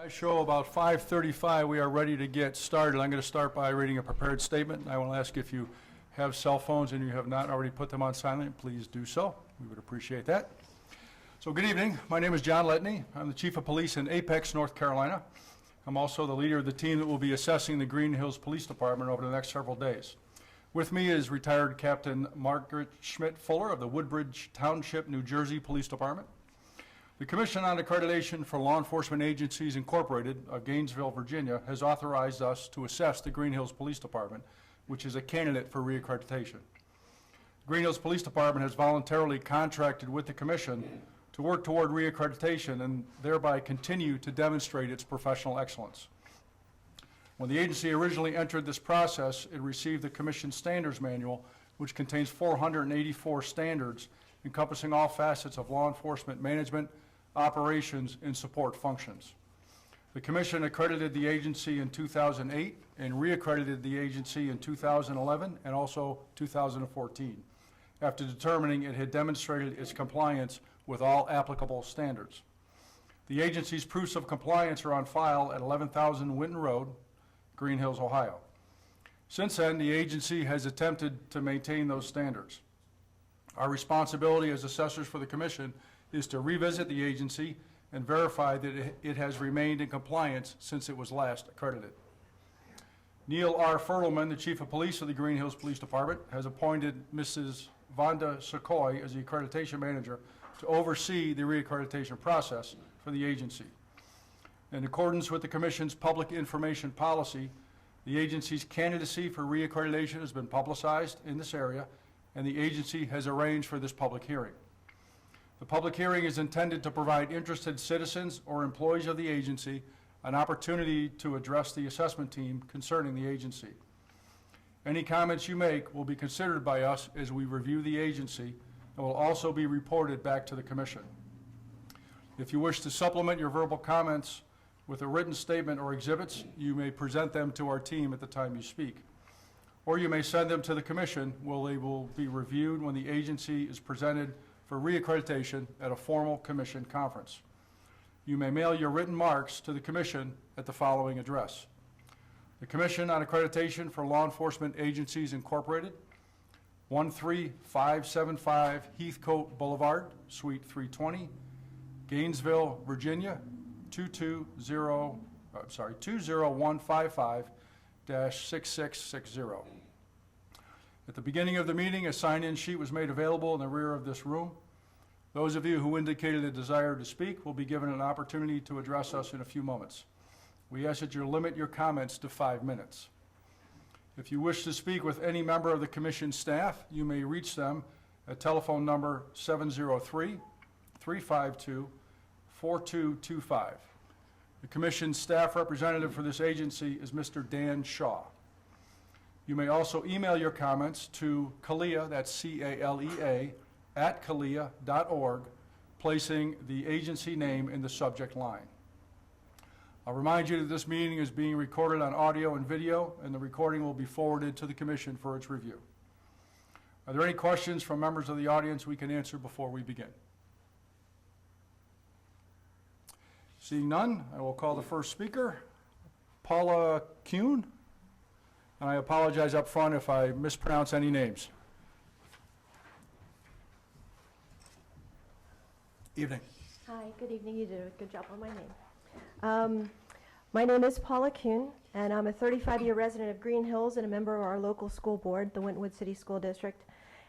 I show about 5:35, we are ready to get started. I'm going to start by reading a prepared statement. I want to ask if you have cell phones and you have not already put them on silent, please do so. We would appreciate that. So good evening. My name is John Letney. I'm the Chief of Police in Apex, North Carolina. I'm also the leader of the team that will be assessing the Greenhills Police Department over the next several days. With me is retired Captain Margaret Schmidt-Fuller of the Woodbridge Township, New Jersey Police Department. The Commission on Accreditation for Law Enforcement Agencies Incorporated of Gainesville, Virginia, has authorized us to assess the Greenhills Police Department, which is a candidate for reaccreditation. The Greenhills Police Department has voluntarily contracted with the Commission to work toward reaccreditation and thereby continue to demonstrate its professional excellence. When the agency originally entered this process, it received the Commission Standards Manual, which contains 484 standards encompassing all facets of law enforcement management, operations, and support functions. The Commission accredited the agency in 2008 and reaccredited the agency in 2011 and also 2014, after determining it had demonstrated its compliance with all applicable standards. The agency's proofs of compliance are on file at 11,000 Winton Road, Greenhills, Ohio. Since then, the agency has attempted to maintain those standards. Our responsibility as assessors for the Commission is to revisit the agency and verify that it has remained in compliance since it was last accredited. Neil R. Fertelman, the Chief of Police of the Greenhills Police Department, has appointed Mrs. Vonda Secoy as the Accreditation Manager to oversee the reaccreditation process for the agency. In accordance with the Commission's public information policy, the agency's candidacy for reaccreditation has been publicized in this area, and the agency has arranged for this public hearing. The public hearing is intended to provide interested citizens or employees of the agency an opportunity to address the assessment team concerning the agency. Any comments you make will be considered by us as we review the agency and will also be reported back to the Commission. If you wish to supplement your verbal comments with a written statement or exhibits, you may present them to our team at the time you speak. Or you may send them to the Commission, where they will be reviewed when the agency is presented for reaccreditation at a formal Commission conference. You may mail your written marks to the Commission at the following address: the Commission on Accreditation for Law Enforcement Agencies Incorporated, 13575 Heathcote Boulevard, Suite 320, Gainesville, Virginia, 20155-6660. At the beginning of the meeting, a sign-in sheet was made available in the rear of this room. Those of you who indicated a desire to speak will be given an opportunity to address us in a few moments. We ask that you limit your comments to 5 minutes. If you wish to speak with any member of the Commission staff, you may reach them at telephone number 703-352-4225. The Commission staff representative for this agency is Mr. Dan Shaw. You may also email your comments to CALEA, that's C-A-L-E-A, at calea.org, placing the agency name in the subject line. I'll remind you that this meeting is being recorded on audio and video, and the recording will be forwarded to the Commission for its review. Are there any questions from members of the audience we can answer before we begin? Seeing none, I will call the first speaker, Paula Kuhn. And I apologize up front if I mispronounce any names. Evening. Hi, good evening. You did a good job on my name. My name is Paula Kuhn, and I'm a 35-year resident of Greenhills and a member of our local school board, the Wentwood City School District.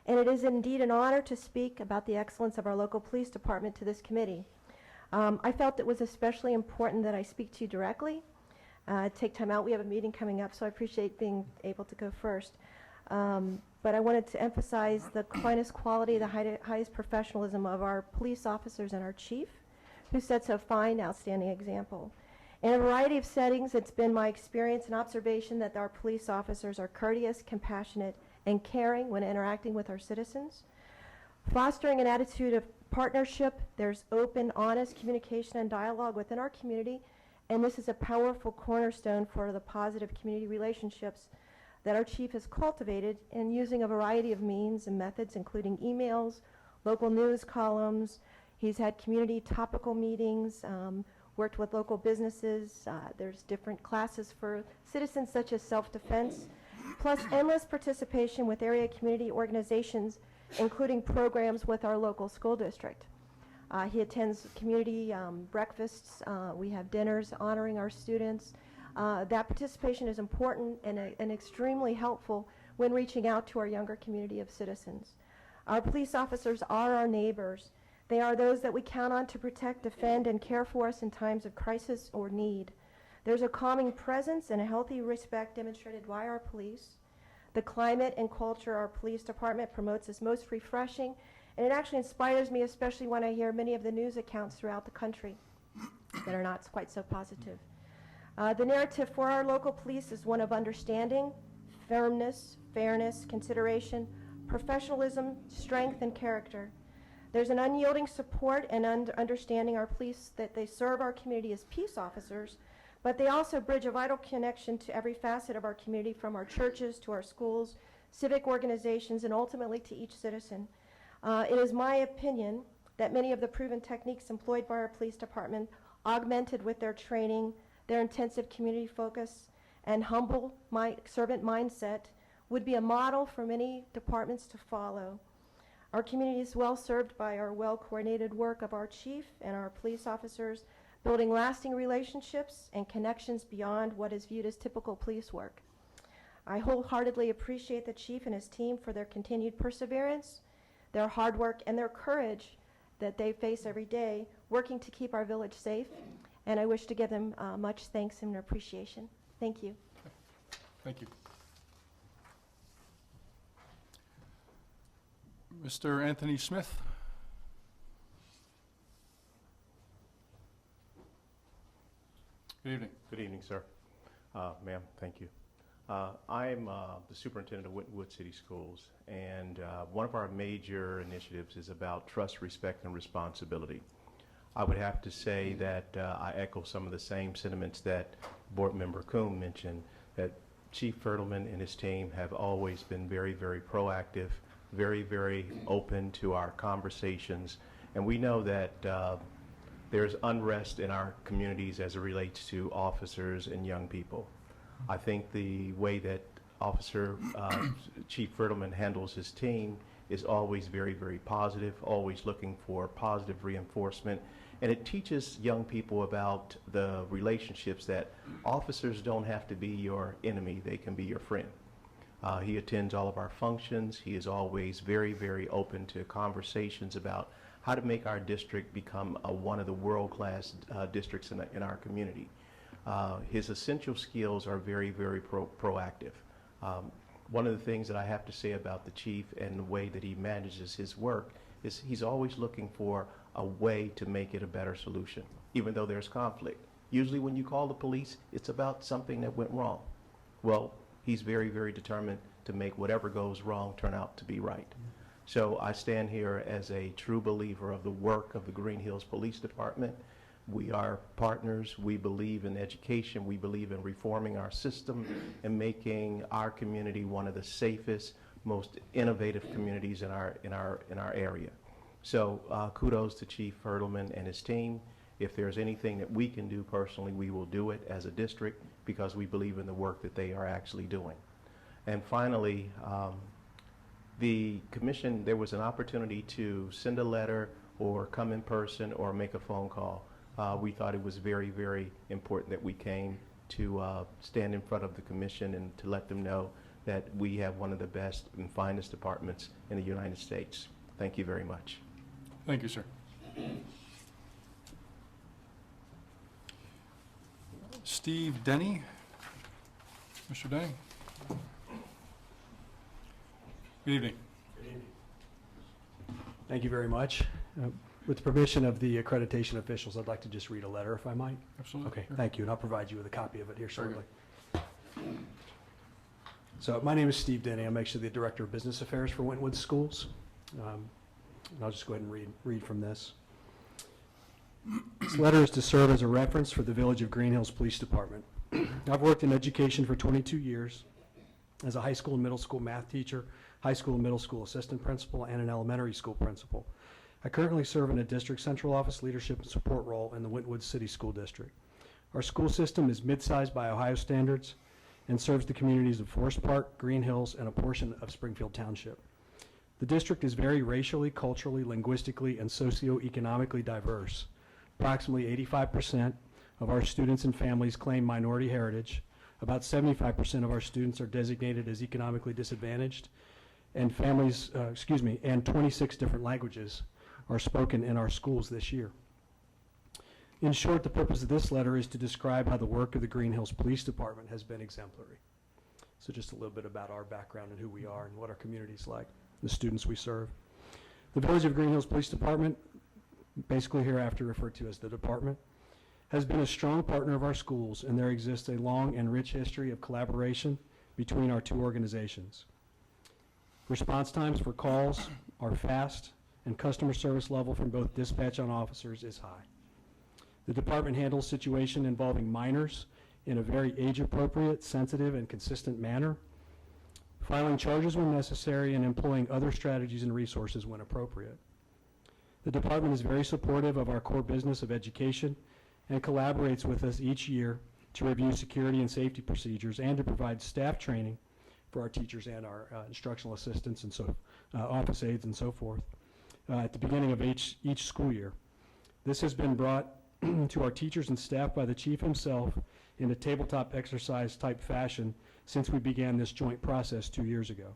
And it is indeed an honor to speak about the excellence of our local police department to this committee. I felt it was especially important that I speak to you directly. Take time out. We have a meeting coming up, so I appreciate being able to go first. But I wanted to emphasize the finest quality, the highest professionalism of our police officers and our chief, who sets a fine, outstanding example. In a variety of settings, it's been my experience and observation that our police officers are courteous, compassionate, and caring when interacting with our citizens. Fostering an attitude of partnership, there's open, honest communication and dialogue within our community, and this is a powerful cornerstone for the positive community relationships that our chief has cultivated in using a variety of means and methods, including emails, local news columns. He's had community topical meetings worked with local businesses. There's different classes for citizens such as self-defense, plus endless participation with area community organizations, including programs with our local school district. He attends community breakfasts. We have dinners honoring our students. That participation is important and extremely helpful when reaching out to our younger community of citizens. Our police officers are our neighbors. They are those that we count on to protect, defend, and care for us in times of crisis or need. There's a calming presence and a healthy respect demonstrated by our police. The climate and culture our police department promotes is most refreshing, and it actually inspires me, especially when I hear many of the news accounts throughout the country that are not quite so positive. The narrative for our local police is one of understanding, firmness, fairness, consideration, professionalism, strength, and character. There's an unyielding support and understanding our police that they serve our community as peace officers, but they also bridge a vital connection to every facet of our community, from our churches to our schools, civic organizations, and ultimately to each citizen. It is my opinion that many of the proven techniques employed by our police department, augmented with their training, their intensive community focus, and humble servant mindset, would be a model for many departments to follow. Our community is well served by our well-coordinated work of our chief and our police officers, building lasting relationships and connections beyond what is viewed as typical police work. I wholeheartedly appreciate the chief and his team for their continued perseverance, their hard work, and their courage that they face every day, working to keep our village safe, and I wish to give them much thanks and appreciation. Thank you. Thank you. Mr. Anthony Smith. Good evening. Good evening, sir. Ma'am, thank you. I'm the superintendent of Wynwood City Schools, and one of our major initiatives is about trust, respect, and responsibility. I would have to say that I echo some of the same sentiments that Board Member Kuhn mentioned, that Chief Fertelman and his team have always been very, very proactive, very, very open to our conversations, and we know that there's unrest in our communities as it relates to officers and young people. I think the way that Chief Fertelman handles his team is always very, very positive, always looking for positive reinforcement, and it teaches young people about the relationships that officers don't have to be your enemy, they can be your friend. He attends all of our functions. He is always very, very open to conversations about how to make our district become one of the world-class districts in our community. His essential skills are very, very proactive. One of the things that I have to say about the chief and the way that he manages his work is he's always looking for a way to make it a better solution, even though there's conflict. Usually when you call the police, it's about something that went wrong. Well, he's very, very determined to make whatever goes wrong turn out to be right. So I stand here as a true believer of the work of the Greenhills Police Department. We are partners. We believe in education. We believe in reforming our system and making our community one of the safest, most innovative communities in our area. So kudos to Chief Fertelman and his team. If there's anything that we can do personally, we will do it as a district because we believe in the work that they are actually doing. And finally, the commission, there was an opportunity to send a letter or come in person or make a phone call. We thought it was very, very important that we came to stand in front of the commission and to let them know that we have one of the best and finest departments in the United States. Thank you very much. Thank you, sir. Steve Denny. Mr. Denny. Good evening. Good evening. Thank you very much. With the permission of the accreditation officials, I'd like to just read a letter, if I might. Absolutely. Okay, Sure. thank you, and I'll provide you with a copy of it here Very shortly. So my name is Steve Denny. I'm actually the Director of Business Affairs for Wynwood Schools. And I'll just go ahead and read from this. This letter is to serve as a reference for the Village of Greenhills Police Department. I've worked in education for 22 years as a high school and middle school math teacher, high school and middle school assistant principal, and an elementary school principal. I currently serve in a district central office leadership and support role in the Wentwood City School District. Our school system is mid-sized by Ohio standards and serves the communities of Forest Park, Greenhills, and a portion of Springfield Township. The district is very racially, culturally, linguistically, and socioeconomically diverse. Approximately 85% of our students and families claim minority heritage. About 75% of our students are designated as economically disadvantaged, and 26 different languages are spoken in our schools this year. In short, the purpose of this letter is to describe how the work of the Greenhills Police Department has been exemplary. So just a little bit about our background and who we are and what our community is like, the students we serve. The Village of Greenhills Police Department, basically hereafter referred to as the department, has been a strong partner of our schools, and there exists a long and rich history of collaboration between our two organizations. Response times for calls are fast, and customer service level from both dispatch and officers is high. The department handles situations involving minors in a very age-appropriate, sensitive, and consistent manner, filing charges when necessary and employing other strategies and resources when appropriate. The department is very supportive of our core business of education and collaborates with us each year to review security and safety procedures and to provide staff training for our teachers and our instructional assistants and office aides and so forth at the beginning of each school year. This has been brought to our teachers and staff by the chief himself in a tabletop exercise type fashion since we began this joint process 2 years ago.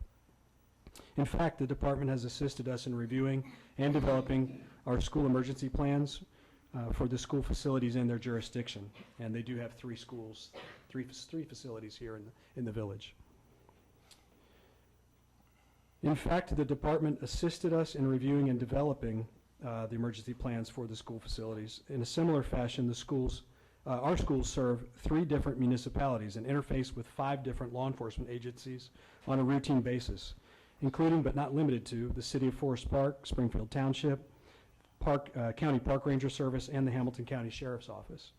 In fact, the department has assisted us in reviewing and developing our school emergency plans for the school facilities in their jurisdiction, and they do have three facilities here in the village. In fact, the department assisted us in reviewing and developing the emergency plans for the school facilities. In a similar fashion, our schools serve 3 different municipalities and interface with 5 different law enforcement agencies on a routine basis, including but not limited to the City of Forest Park, Springfield Township, County Park Ranger Service, and the Hamilton County Sheriff's Office.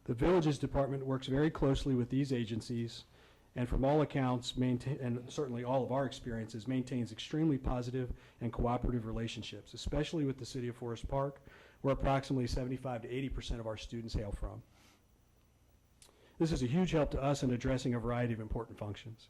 The Villages Department works very closely with these agencies, and from all accounts, and certainly all of our experiences, maintains extremely positive and cooperative relationships, especially with the City of Forest Park, where approximately 75 to 80% of our students hail from. This is a huge help to us in addressing a variety of important functions.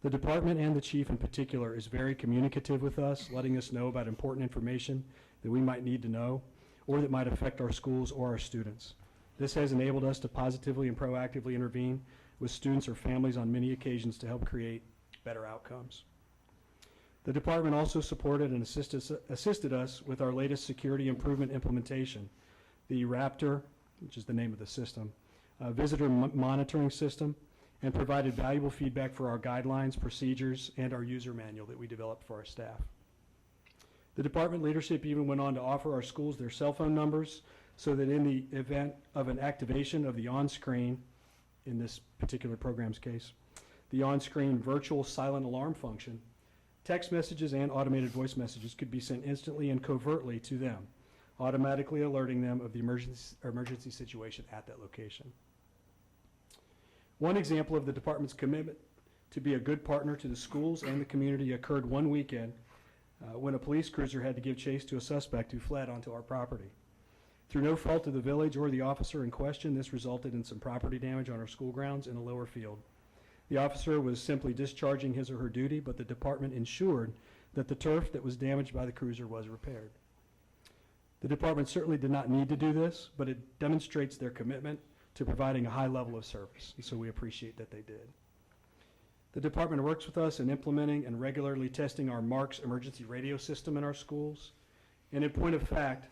The department and the chief in particular is very communicative with us, letting us know about important information that we might need to know or that might affect our schools or our students. This has enabled us to positively and proactively intervene with students or families on many occasions to help create better outcomes. The department also supported and assisted us with our latest security improvement implementation, the Raptor, which is the name of the system, visitor monitoring system, and provided valuable feedback for our guidelines, procedures, and our user manual that we developed for our staff. The department leadership even went on to offer our schools their cell phone numbers so that in the event of an activation of the on-screen, in this particular program's case, the on-screen virtual silent alarm function, text messages and automated voice messages could be sent instantly and covertly to them, automatically alerting them of the emergency situation at that location. One example of the department's commitment to be a good partner to the schools and the community occurred one weekend when a police cruiser had to give chase to a suspect who fled onto our property. Through no fault of the village or the officer in question, this resulted in some property damage on our school grounds in a lower field. The officer was simply discharging his or her duty, but the department ensured that the turf that was damaged by the cruiser was repaired. The department certainly did not need to do this, but it demonstrates their commitment to providing a high level of service, and so we appreciate that they did. The department works with us in implementing and regularly testing our MARCS emergency radio system in our schools. And in point of fact,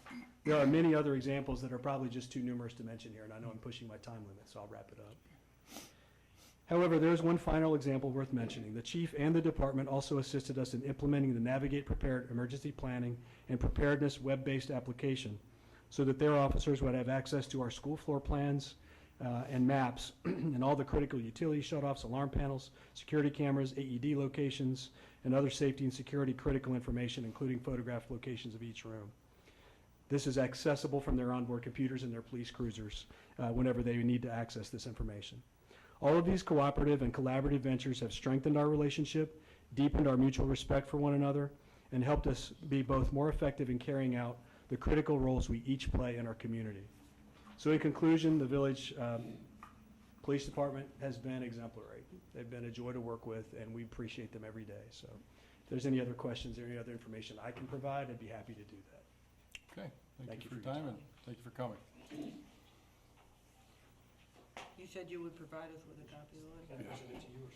there are many other examples that are probably just too numerous to mention here, and I know I'm pushing my time limit, so I'll wrap it up. However, there is one final example worth mentioning. The chief and the department also assisted us in implementing the Navigate Prepared emergency planning and preparedness web-based application so that their officers would have access to our school floor plans and maps and all the critical utility shutoffs, alarm panels, security cameras, AED locations, and other safety and security critical information, including photographed locations of each room. This is accessible from their onboard computers and their police cruisers whenever they need to access this information. All of these cooperative and collaborative ventures have strengthened our relationship, deepened our mutual respect for one another, and helped us be both more effective in carrying out the critical roles we each play in our community. So in conclusion, the village police department has been exemplary. They've been a joy to work with, and we appreciate them every day. So if there's any other questions or any other information I can provide, I'd be happy to do that. Okay, thank you for your time, and thank you for coming. You said you would provide us with a copy of the letter?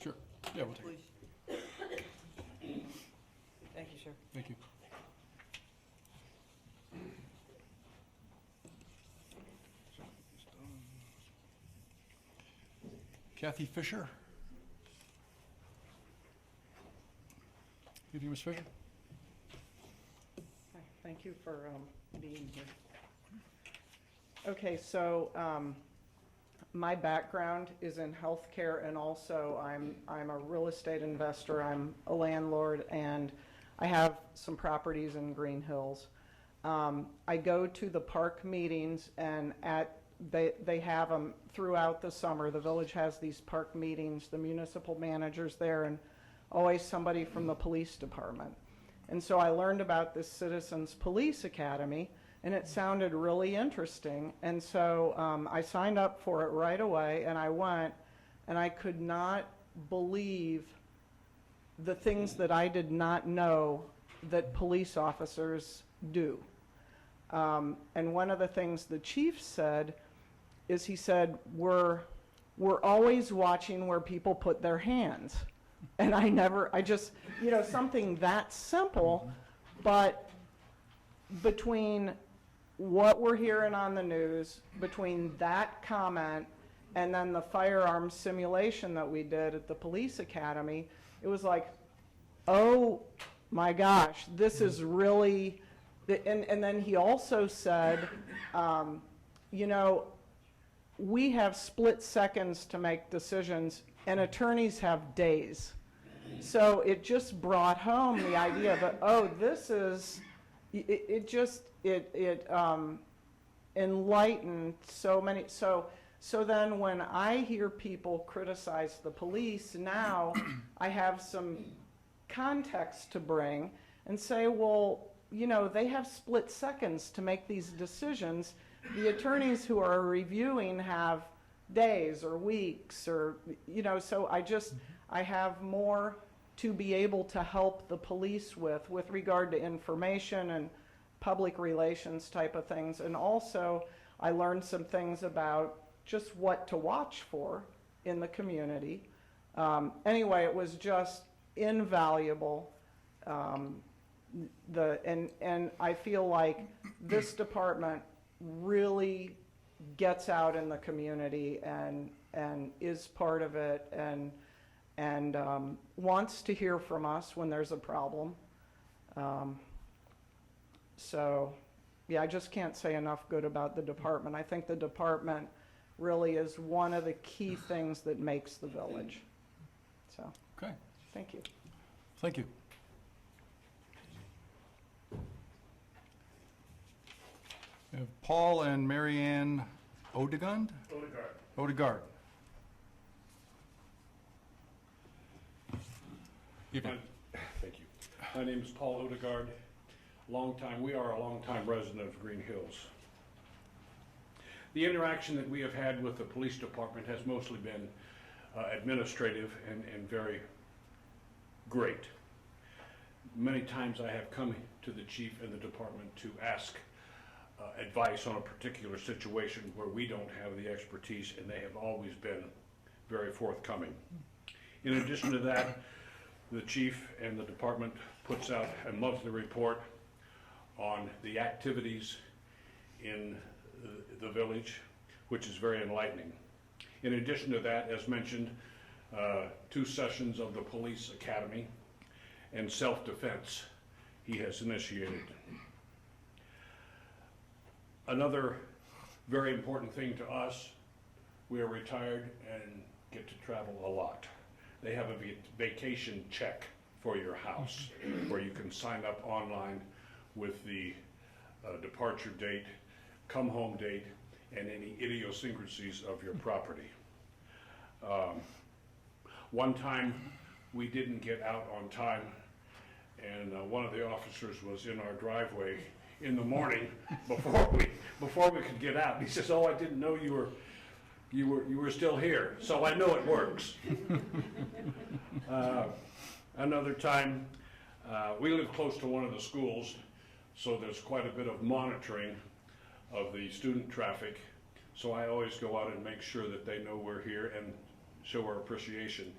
Sure, yeah, we'll take it. Please. Thank you, sir. Thank you. Kathy Fisher. Good evening, Ms. Fisher. Hi, thank you for being here. Okay, so my background is in healthcare, and also I'm a real estate investor. I'm a landlord, and I have some properties in Greenhills. I go to the park meetings, and they have them throughout the summer. The village has these park meetings, the municipal managers there, and always somebody from the police department. And so I learned about this Citizens Police Academy, and it sounded really interesting. And so I signed up for it right away, and I went, and I could not believe the things that I did not know that police officers do. And one of the things the chief said is, he said, we're always watching where people put their hands. And I just, something that simple, but between what we're hearing on the news, between that comment and then the firearms simulation that we did at the police academy, it was like, oh my gosh, this is really, and then he also said, we have split seconds to make decisions, and attorneys have days. So it just brought home the idea that, oh, this is, it enlightened so many. So then when I hear people criticize the police, now I have some context to bring and say, well, they have split seconds to make these decisions. The attorneys who are reviewing have days or weeks, or, so I have more to be able to help the police with regard to information and public relations type of things. And also I learned some things about just what to watch for in the community. Anyway, it was just invaluable. And I feel like this department really gets out in the community and is part of it, and wants to hear from us when there's a problem. So yeah, I just can't say enough good about the department. I think the department really is one of the key things that makes the village. So, Okay, thank you. thank you. We have Paul and Mary Ann Odegaard? Odegaard. Evening. Thank you. My name is Paul Odegaard. We are a longtime resident of Greenhills. The interaction that we have had with the police department has mostly been administrative and very great. Many times I have come to the chief and the department to ask advice on a particular situation where we don't have the expertise, and they have always been very forthcoming. In addition to that, the chief and the department puts out a monthly report on the activities in the village, which is very enlightening. In addition to that, as mentioned, 2 sessions of the police academy and self-defense he has initiated. Another very important thing to us, we are retired and get to travel a lot. They have a vacation check for your house where you can sign up online with the departure date, come home date, and any idiosyncrasies of your property. One time we didn't get out on time, and one of the officers was in our driveway in the morning before we could get out. He says, "Oh, I didn't know you were still here, so I know it works." Another time, we live close to one of the schools, so there's quite a bit of monitoring of the student traffic. So I always go out and make sure that they know we're here and show our appreciation.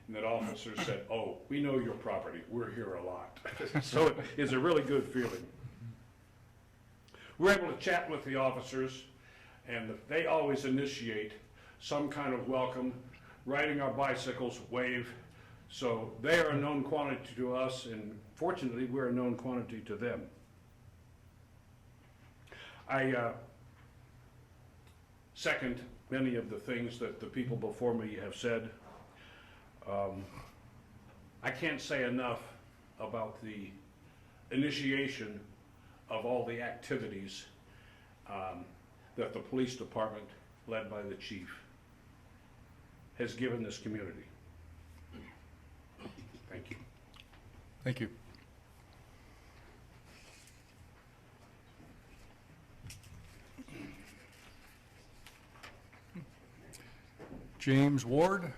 And that officer said, "Oh, we know your property. We're here a lot." So it's a really good feeling. We're able to chat with the officers, and they always initiate some kind of welcome, riding our bicycles, wave. So they are a known quantity to us, and fortunately, we're a known quantity to them. I second many of the things that the people before me have said. I can't say enough about the initiation of all the activities that the police department, led by the chief, has given this community. Thank you. Thank you. James Ward.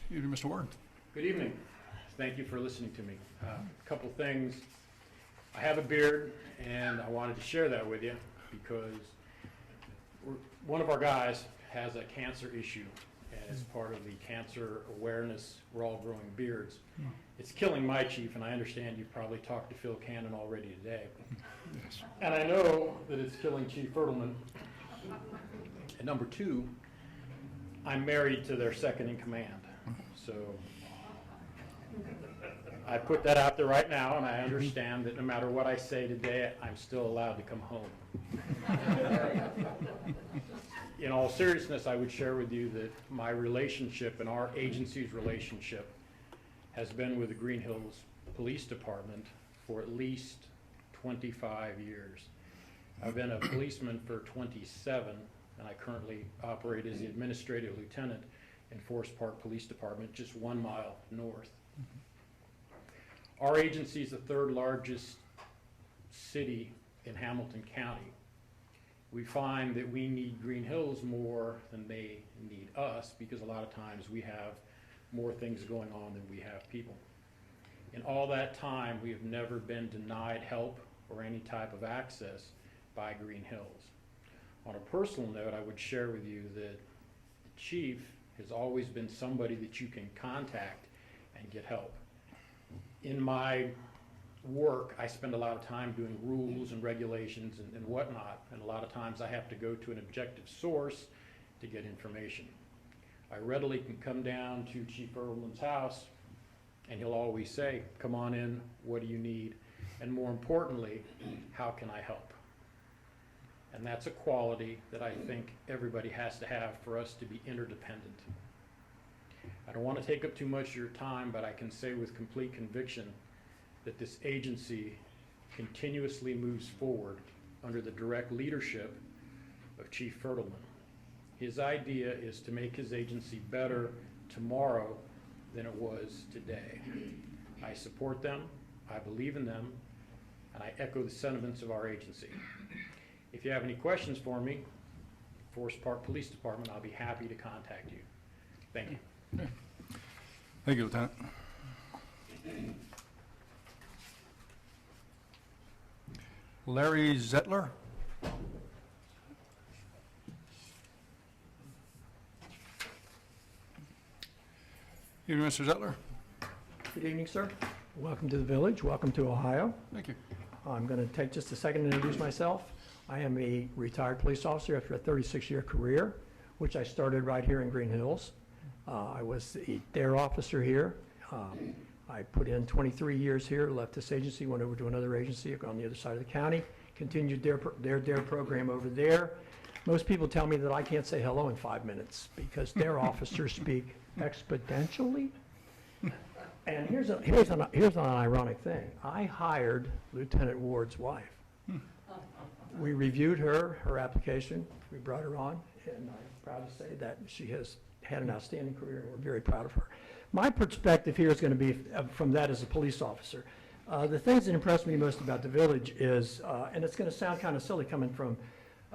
Evening, Mr. Ward. Good evening. Thank you for listening to me. A couple things. I have a beard, and I wanted to share that with you because one of our guys has a cancer issue, and as part of the cancer awareness, we're all growing beards. It's killing my chief, and I understand you've probably talked to Phil Cannon already today. Yes. And I know that it's killing Chief Erdelman. And number two, I'm married to their second in command. So I put that out there right now, and I understand that no matter what I say today, I'm still allowed to come home. In all seriousness, I would share with you that my relationship and our agency's relationship has been with the Greenhills Police Department for at least 25 years. I've been a policeman for 27, and I currently operate as the administrative lieutenant in Forest Park Police Department, just 1 mile north. Our agency is the third largest city in Hamilton County. We find that we need Greenhills more than they need us because a lot of times we have more things going on than we have people. In all that time, we have never been denied help or any type of access by Greenhills. On a personal note, I would share with you that the chief has always been somebody that you can contact and get help. In my work, I spend a lot of time doing rules and regulations and whatnot, and a lot of times I have to go to an objective source to get information. I readily can come down to Chief Erdelman's house, and he'll always say, "Come on in, what do you need?" And more importantly, how can I help? And that's a quality that I think everybody has to have for us to be interdependent. I don't want to take up too much of your time, but I can say with complete conviction that this agency continuously moves forward under the direct leadership of Chief Erdelman. His idea is to make his agency better tomorrow than it was today. I support them, I believe in them, and I echo the sentiments of our agency. If you have any questions for me, Forest Park Police Department, I'll be happy to contact you. Thank you. Thank you, Lieutenant. Larry Zettler. Evening, Mr. Zettler. Good evening, sir. Welcome to the village. Welcome to Ohio. Thank you. I'm going to take just a second to introduce myself. I am a retired police officer after a 36-year career, which I started right here in Greenhills. I was a DARE officer here. I put in 23 years here, left this agency, went over to another agency on the other side of the county, continued their DARE program over there. Most people tell me that I can't say hello in 5 minutes because DARE officers speak exponentially. And here's an ironic thing. I hired Lieutenant Ward's wife. We reviewed her application, we brought her on, and I'm proud to say that she has had an outstanding career, and we're very proud of her. My perspective here is going to be from that as a police officer. The things that impressed me most about the village is, and it's going to sound kind of silly coming from,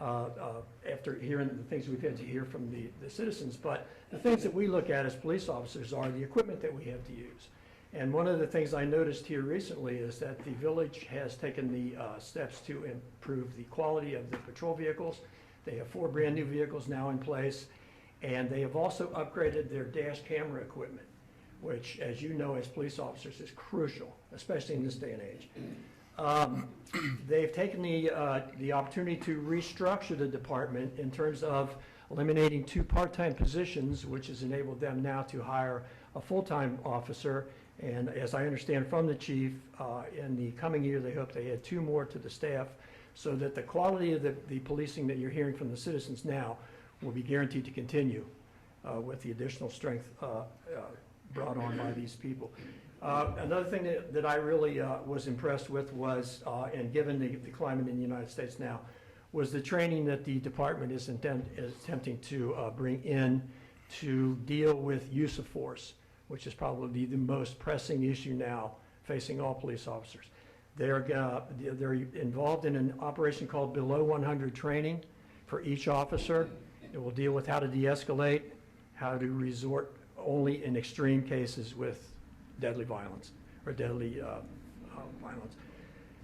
after hearing the things we've had to hear from the citizens, but the things that we look at as police officers are the equipment that we have to use. And one of the things I noticed here recently is that the village has taken the steps to improve the quality of the patrol vehicles. They have 4 brand-new vehicles now in place, and they have also upgraded their dash camera equipment, which, as you know, as police officers, is crucial, especially in this day and age. They've taken the opportunity to restructure the department in terms of eliminating 2 part-time positions, which has enabled them now to hire a full-time officer. And as I understand from the chief, in the coming year, they hope they add 2 more to the staff, so that the quality of the policing that you're hearing from the citizens now will be guaranteed to continue with the additional strength brought on by these people. Another thing that I really was impressed with was, and given the climate in the United States now, was the training that the department is attempting to bring in to deal with use of force, which is probably the most pressing issue now facing all police officers. They're involved in an operation called Below 100 training for each officer. It will deal with how to de-escalate, how to resort only in extreme cases with deadly violence or deadly violence.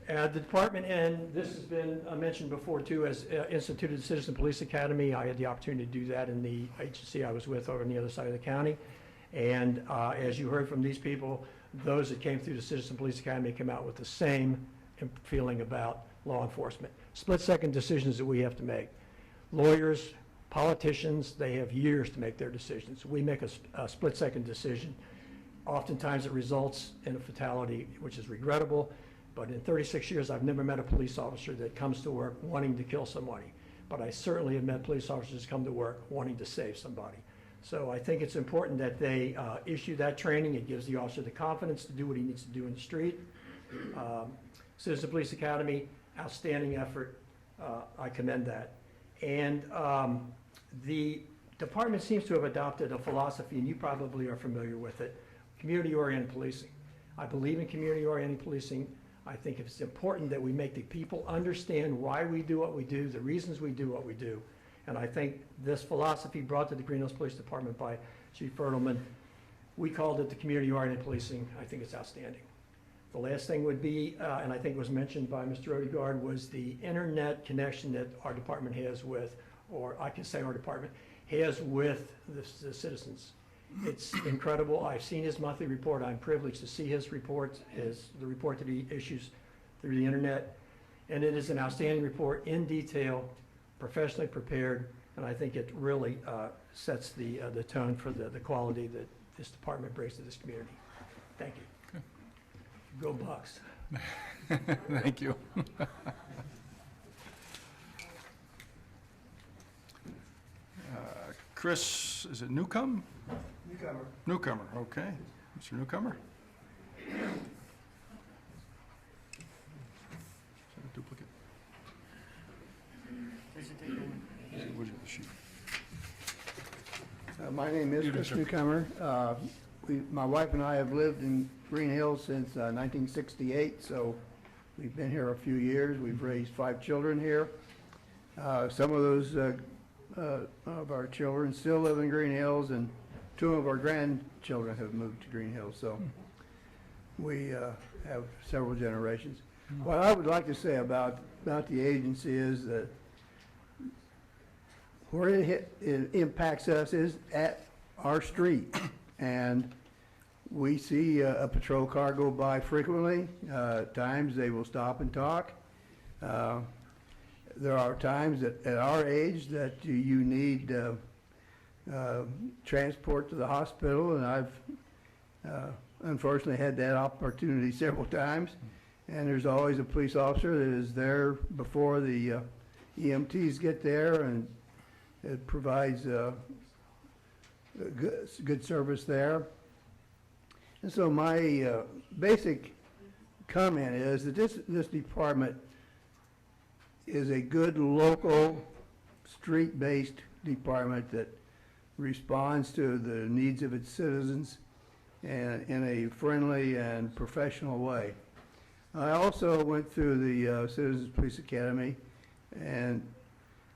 The department, and this has been mentioned before too, has instituted the Citizen Police Academy. I had the opportunity to do that in the agency I was with over on the other side of the county. And as you heard from these people, those that came through the Citizen Police Academy come out with the same feeling about law enforcement. Split-second decisions that we have to make. Lawyers, politicians, they have years to make their decisions. We make a split-second decision. Oftentimes it results in a fatality, which is regrettable. But in 36 years, I've never met a police officer that comes to work wanting to kill somebody. But I certainly have met police officers come to work wanting to save somebody. So I think it's important that they issue that training. It gives the officer the confidence to do what he needs to do in the street. Citizen Police Academy, outstanding effort. I commend that. And the department seems to have adopted a philosophy, and you probably are familiar with it, community-oriented policing. I believe in community-oriented policing. I think it's important that we make the people understand why we do what we do, the reasons we do what we do. And I think this philosophy brought to the Greenhills Police Department by Chief Fertelman, we called it the community-oriented policing. I think it's outstanding. The last thing would be, and I think it was mentioned by Mr. Odegaard, was the internet connection that our department has with, or I can say our department, has with the citizens. It's incredible. I've seen his monthly report. I'm privileged to see his report, the report that he issues through the internet. And it is an outstanding report, in detail, professionally prepared, and I think it really sets the tone for the quality that this department brings to this community. Thank you. Okay. Go Bucks. Thank you. Chris, is it Newcomb? Newcomer. Newcomer, okay. Mr. Newcomer? Is that a duplicate? Where's the sheet? My name is You do, Chris sir. Newcomer. My wife and I have lived in Greenhills since 1968, so we've been here a few years. We've raised 5 children here. Some of those of our children still live in Greenhills, and 2 of our grandchildren have moved to Greenhills, so we have several generations. What I would like to say about the agency is that where it impacts us is at our street. And we see a patrol car go by frequently. Times they will stop and talk. There are times that at our age that you need transport to the hospital, and I've unfortunately had that opportunity several times. And there's always a police officer that is there before the EMTs get there, and it provides good service there. And so my basic comment is that this department is a good local, street-based department that responds to the needs of its citizens and in a friendly and professional way. I also went through the Citizens Police Academy, and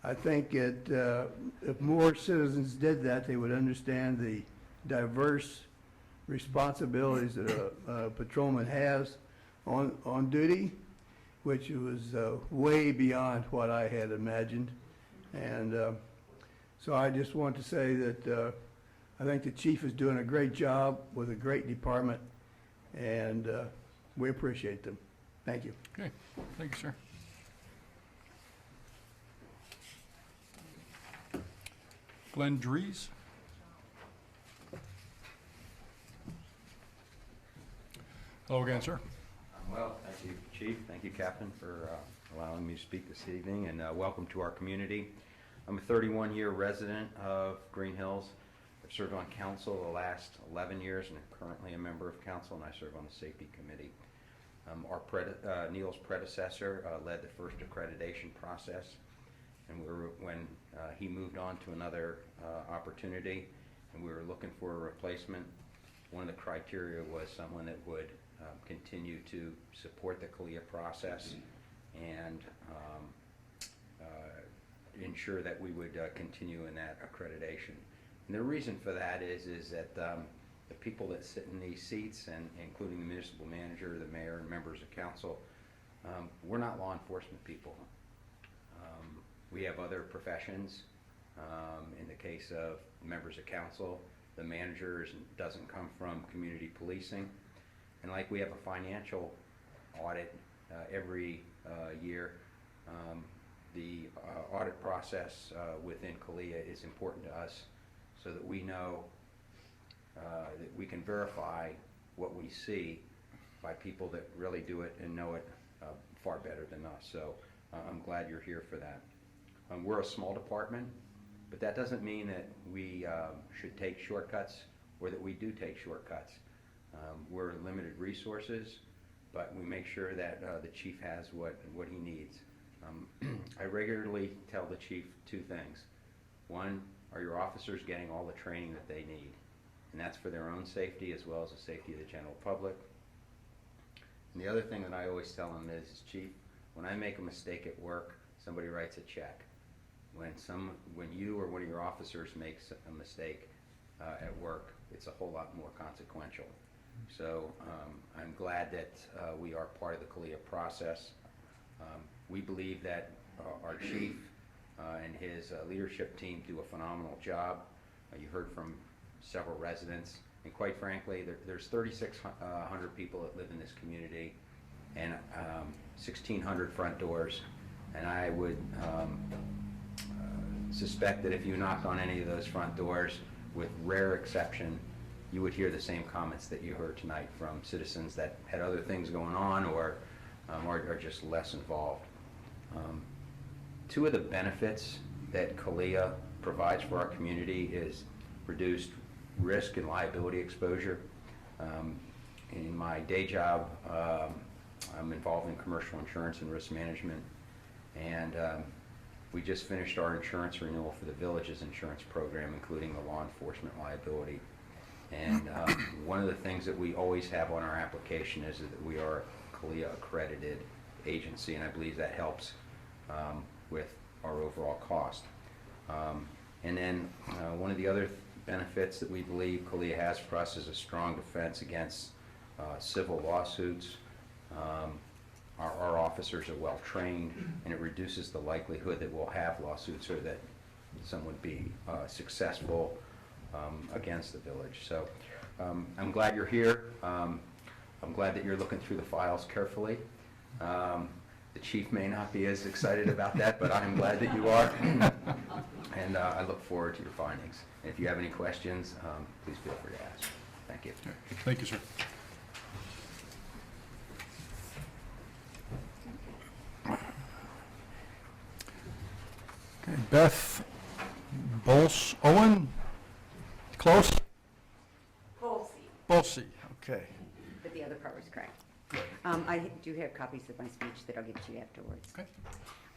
I think if more citizens did that, they would understand the diverse responsibilities that a patrolman has on duty, which was way beyond what I had imagined. And so I just want to say that I think the chief is doing a great job with a great department, and we appreciate them. Thank you. Okay, thank you, sir. Glenn Dries. Hello again, sir. Well, thank you, Chief. Thank you, Captain, for allowing me to speak this evening, and welcome to our community. I'm a 31-year resident of Greenhills. I've served on council the last 11 years, and I'm currently a member of council, and I serve on the safety committee. Neil's predecessor led the first accreditation process, and when he moved on to another opportunity, and we were looking for a replacement, one of the criteria was someone that would continue to support the CALEA process and ensure that we would continue in that accreditation. And the reason for that is that the people that sit in these seats, and including the municipal manager, the mayor, and members of council, we're not law enforcement people. We have other professions. In the case of members of council, the manager doesn't come from community policing. And like we have a financial audit every year, the audit process within CALEA is important to us so that we know that we can verify what we see by people that really do it and know it far better than us. So I'm glad you're here for that. We're a small department, but that doesn't mean that we should take shortcuts or that we do take shortcuts. We're limited resources, but we make sure that the chief has what he needs. I regularly tell the chief two things. One, are your officers getting all the training that they need? And that's for their own safety as well as the safety of the general public. And the other thing that I always tell him is, Chief, when I make a mistake at work, somebody writes a check. When you or one of your officers makes a mistake at work, it's a whole lot more consequential. So I'm glad that we are part of the CALEA process. We believe that our chief and his leadership team do a phenomenal job. You heard from several residents, and quite frankly, there's 3,600 people that live in this community, and 1,600 front doors, and I would suspect that if you knocked on any of those front doors, with rare exception, you would hear the same comments that you heard tonight from citizens that had other things going on or are just less involved. Two of the benefits that CALEA provides for our community is reduced risk and liability exposure. In my day job, I'm involved in commercial insurance and risk management, and we just finished our insurance renewal for the village's insurance program, including the law enforcement liability. And one of the things that we always have on our application is that we are a CALEA accredited agency, and I believe that helps with our overall cost. And then one of the other benefits that we believe CALEA has for us is a strong defense against civil lawsuits. Our officers are well trained, and it reduces the likelihood that we'll have lawsuits or that some would be successful against the village. So I'm glad you're here. I'm glad that you're looking through the files carefully. The chief may not be as excited about that, but I'm glad that you are. And I look forward to your findings. And if you have any questions, please feel free to ask. Thank you. Thank you, sir. Okay, Beth Owen? Close? Bolsey, Bolsey, okay. but the other part was correct. I do have copies of my speech that I'll give to you afterwards. Okay.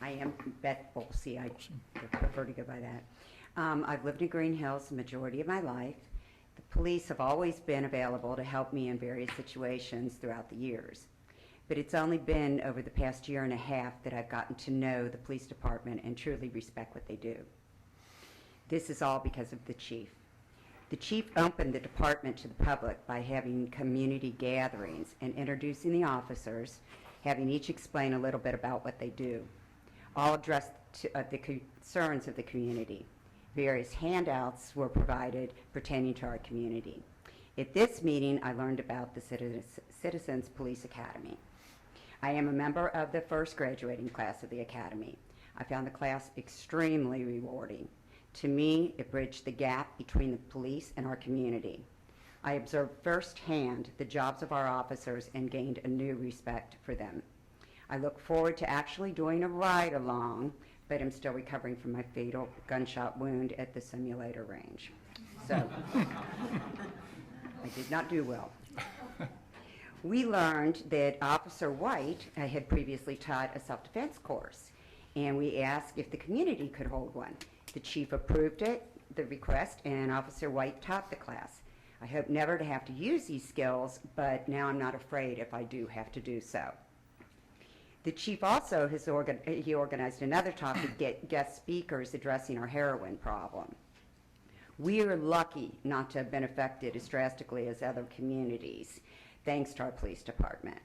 I am Beth Bolsey. I prefer to go by that. I've lived in Greenhills the majority of my life. The police have always been available to help me in various situations throughout the years. But it's only been over the past year and a half that I've gotten to know the police department and truly respect what they do. This is all because of the chief. The chief opened the department to the public by having community gatherings and introducing the officers, having each explain a little bit about what they do, all addressed to, the concerns of the community. Various handouts were provided pertaining to our community. At this meeting, I learned about the Citizens Police Academy. I am a member of the first graduating class of the Academy. I found the class extremely rewarding. To me, it bridged the gap between the police and our community. I observed firsthand the jobs of our officers and gained a new respect for them. I look forward to actually doing a ride-along, but I'm still recovering from my fatal gunshot wound at the simulator range. So, I did not do well. We learned that Officer White had previously taught a self-defense course, and we asked if the community could hold one. The chief approved it, the request, and Officer White taught the class. I hope never to have to use these skills, but now I'm not afraid if I do have to do so. The chief also has organized another talk to get guest speakers addressing our heroin problem. We are lucky not to have been affected as drastically as other communities, thanks to our police department.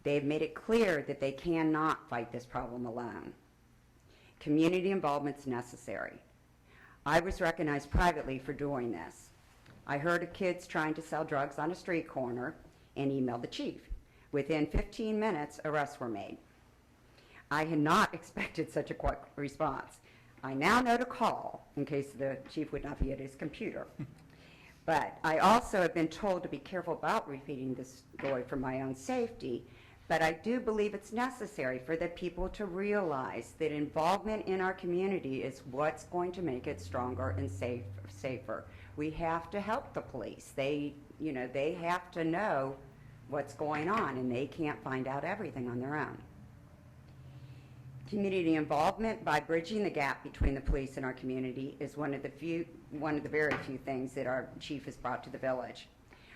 They have made it clear that they cannot fight this problem alone. Community involvement is necessary. I was recognized privately for doing this. I heard of kids trying to sell drugs on a street corner and emailed the chief. Within 15 minutes, arrests were made. I had not expected such a quick response. I now know to call in case the chief would not be at his computer. But I also have been told to be careful about repeating this story for my own safety. But I do believe it's necessary for the people to realize that involvement in our community is what's going to make it stronger and safer. We have to help the police. They have to know what's going on, and they can't find out everything on their own. Community involvement by bridging the gap between the police and our community is one of the very few things that our chief has brought to the village.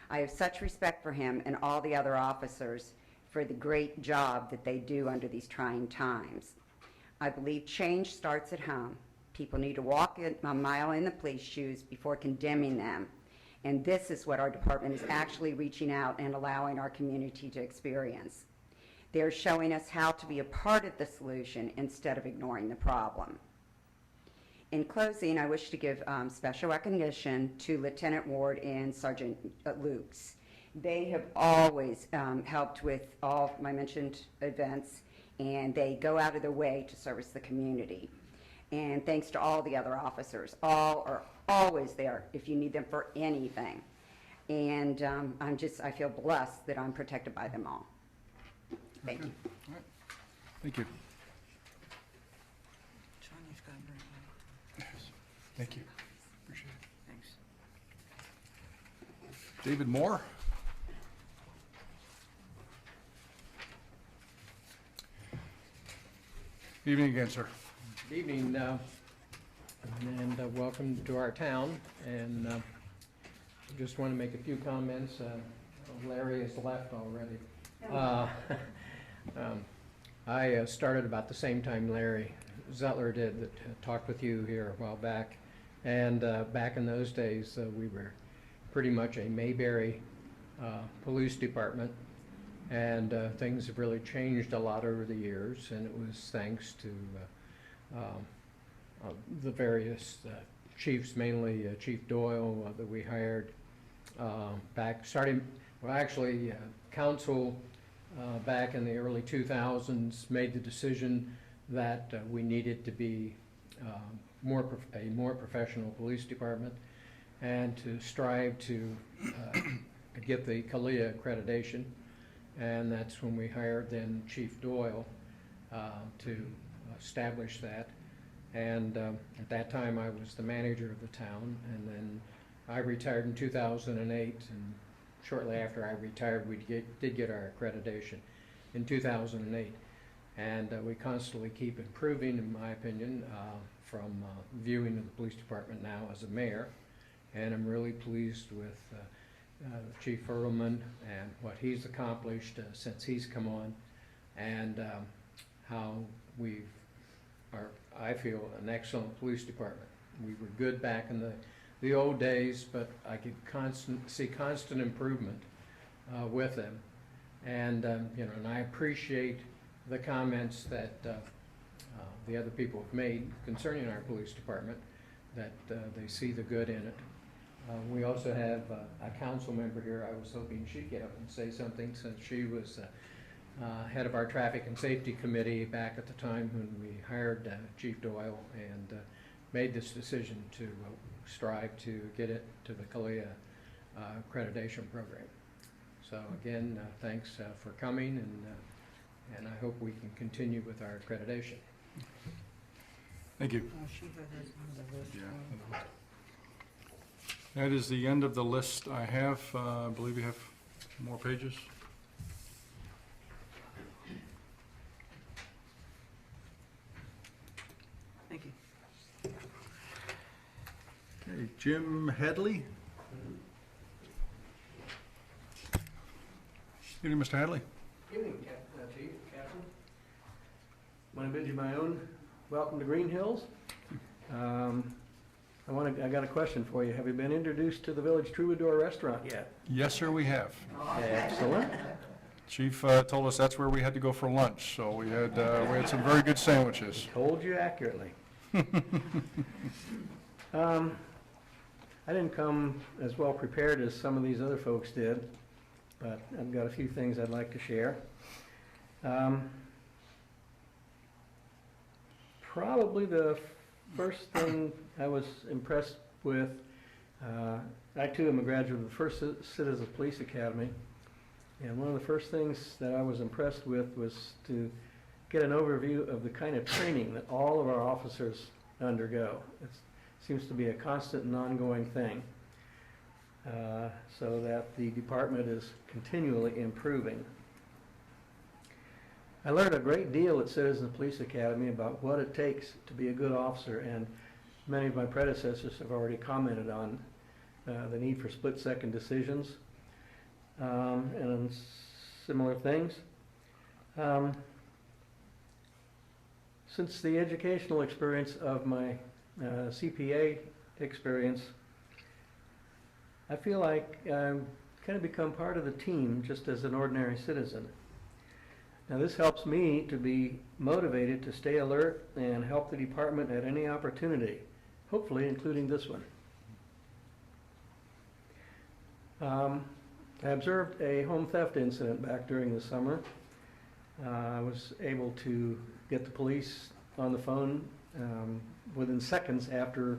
I have such respect for him and all the other officers for the great job that they do under these trying times. I believe change starts at home. People need to walk a mile in the police shoes before condemning them. And this is what our department is actually reaching out and allowing our community to experience. They're showing us how to be a part of the solution instead of ignoring the problem. In closing, I wish to give special recognition to Lieutenant Ward and Sergeant Lukes. They have always helped with all of my mentioned events, and they go out of their way to service the community. And thanks to all the other officers, all are always there if you need them for anything. And I feel blessed that I'm protected by them all. Thank you. All right. Thank you. Sonya's got her hand. Thank you. Appreciate it. Thanks. David Moore? Evening again, sir. Good evening, and welcome to our town. And just want to make a few comments. Larry has left already. I started about the same time Larry Zettler did, that talked with you here a while back. And back in those days, we were pretty much a Mayberry police department. And things have really changed a lot over the years, and it was thanks to the various chiefs, mainly Chief Doyle, that we hired council back in the early 2000s made the decision that we needed to be a more professional police department, and to strive to get the CALEA accreditation. And that's when we hired then Chief Doyle to establish that. And at that time I was the manager of the town, and then I retired in 2008, and shortly after I retired we did get our accreditation. in 2008. And we constantly keep improving, in my opinion, from viewing of the police department now as a mayor. And I'm really pleased with Chief Earlman and what he's accomplished since he's come on, and how I feel, an excellent police department. We were good back in the old days, but I could see constant improvement with them. And and I appreciate the comments that the other people have made concerning our police department, that they see the good in it. We also have a council member here. I was hoping she'd get up and say something, since she was head of our Traffic and Safety Committee back at the time when we hired Chief Doyle and made this decision to strive to get it to the CALEA accreditation program. So again, thanks for coming, and I hope we can continue with our accreditation. Thank you. She had hers on the list. Yeah. That is the end of the list I have. I believe you have more pages. Thank you. Okay, Jim Hadley. Good evening, Mr. Hadley. Evening, Chief, Captain. Want to bid you my own welcome to Greenhills. I got a question for you. Have you been introduced to the Village Troubadour restaurant yet? Yes, sir, we have. Excellent. Chief told us that's where we had to go for lunch, so we had some very good sandwiches. Told you accurately. I didn't come as well prepared as some of these other folks did, but I've got a few things I'd like to share. Probably the first thing I was impressed with, I too am a graduate of the First Citizens Police Academy, and one of the first things that I was impressed with was to get an overview of the kind of training that all of our officers undergo. It seems to be a constant and ongoing thing, so that the department is continually improving. I learned a great deal at Citizens Police Academy about what it takes to be a good officer, and many of my predecessors have already commented on the need for split-second decisions and similar things. Since the educational experience of my CPA experience, I feel like I've kind of become part of the team just as an ordinary citizen. Now this helps me to be motivated to stay alert and help the department at any opportunity, hopefully including this one. I observed a home theft incident back during the summer. I was able to get the police on the phone within seconds after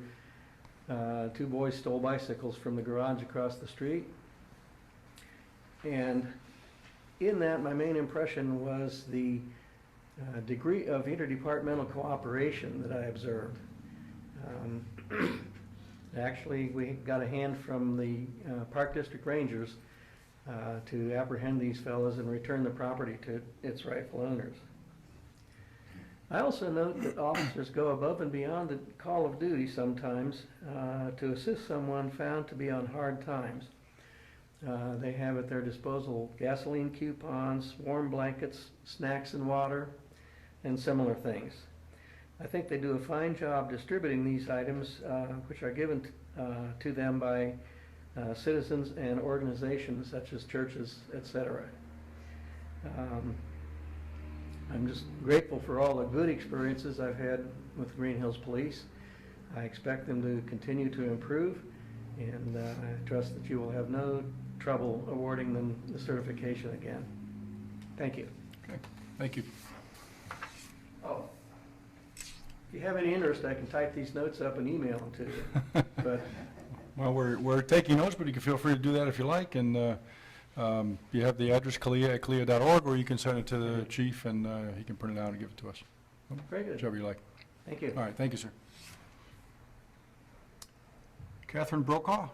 two boys stole bicycles from the garage across the street. And in that, my main impression was the degree of interdepartmental cooperation that I observed. Actually, we got a hand from the Park District Rangers to apprehend these fellows and return the property to its rightful owners. I also note that officers go above and beyond the call of duty sometimes to assist someone found to be on hard times. They have at their disposal gasoline coupons, warm blankets, snacks and water, and similar things. I think they do a fine job distributing these items, which are given to them by citizens and organizations such as churches, etc. I'm just grateful for all the good experiences I've had with Greenhills Police. I expect them to continue to improve, and I trust that you will have no trouble awarding them the certification again. Thank you. Okay, thank you. Oh, if you have any interest, I can type these notes up and email them to you. But Well, we're taking notes, but you can feel free to do that if you like, and you have the address, CALEA at CALEA.org, or you can send it to the chief, and he can print it out and give it to us. very good. Whichever you like. Thank you. All right, thank you, sir. Catherine Brokaw?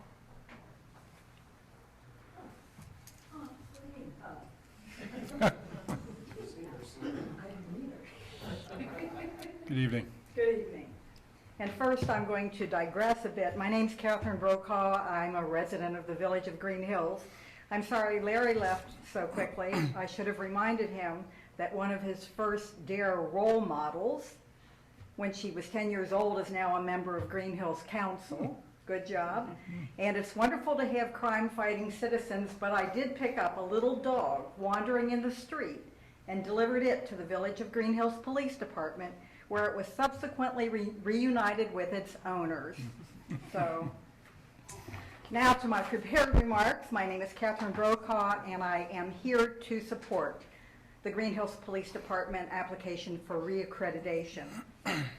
Good evening. Good evening. And first, I'm going to digress a bit. My name's Catherine Brokaw. I'm a resident of the village of Greenhills. I'm sorry Larry left so quickly. I should have reminded him that one of his first DARE role models, when she was 10 years old, is now a member of Greenhills Council. Good job. And it's wonderful to have crime-fighting citizens, but I did pick up a little dog wandering in the street and delivered it to the Village of Greenhills Police Department, where it was subsequently reunited with its owners. So, now to my prepared remarks. My name is Catherine Brokaw, and I am here to support the Greenhills Police Department application for reaccreditation.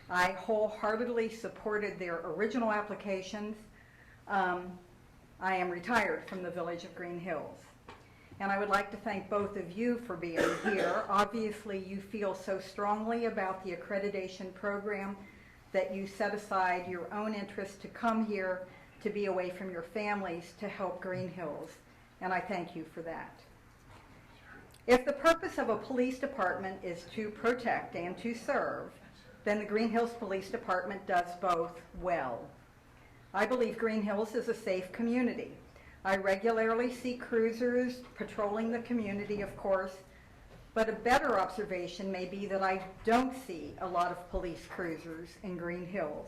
I wholeheartedly supported their original applications. I am retired from the Village of Greenhills. And I would like to thank both of you for being here. Obviously, you feel so strongly about the accreditation program that you set aside your own interest to come here, to be away from your families, to help Greenhills. And I thank you for that. If the purpose of a police department is to protect and to serve, then the Greenhills Police Department does both well. I believe Greenhills is a safe community. I regularly see cruisers patrolling the community, of course, but a better observation may be that I don't see a lot of police cruisers in Greenhills.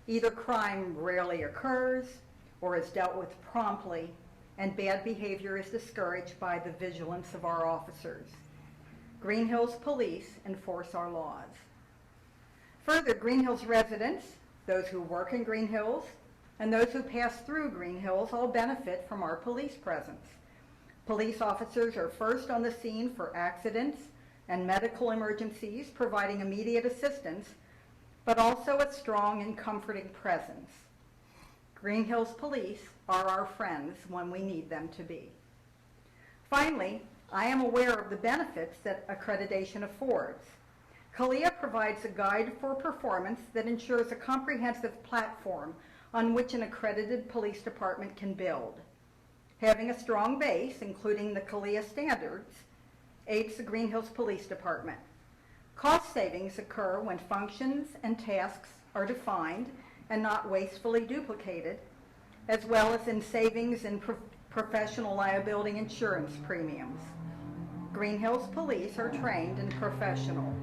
Either crime rarely occurs or is dealt with promptly, and bad behavior is discouraged by the vigilance of our officers. Greenhills police enforce our laws. Further, Greenhills residents, those who work in Greenhills, and those who pass through Greenhills all benefit from our police presence. Police officers are first on the scene for accidents and medical emergencies, providing immediate assistance, but also a strong and comforting presence. Greenhills police are our friends when we need them to be. Finally, I am aware of the benefits that accreditation affords. CALEA provides a guide for performance that ensures a comprehensive platform on which an accredited police department can build. Having a strong base, including the CALEA standards, aids the Greenhills Police Department. Cost savings occur when functions and tasks are defined and not wastefully duplicated, as well as in savings in professional liability insurance premiums. Greenhills police are trained and professional.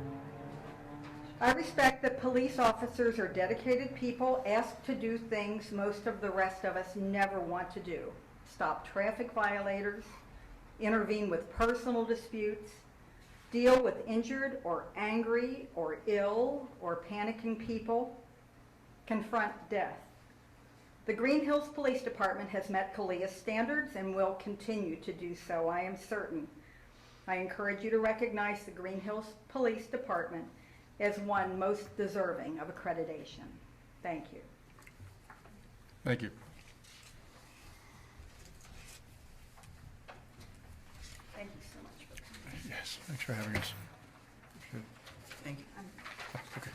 I respect that police officers are dedicated people asked to do things most of the rest of us never want to do. Stop traffic violators, intervene with personal disputes, deal with injured or angry or ill or panicking people, confront death. The Greenhills Police Department has met CALEA standards and will continue to do so, I am certain. I encourage you to recognize the Greenhills Police Department as one most deserving of accreditation. Thank you. Thank you. Thank you so much for coming. Yes, thanks for having us. Good. Thank you. Okay.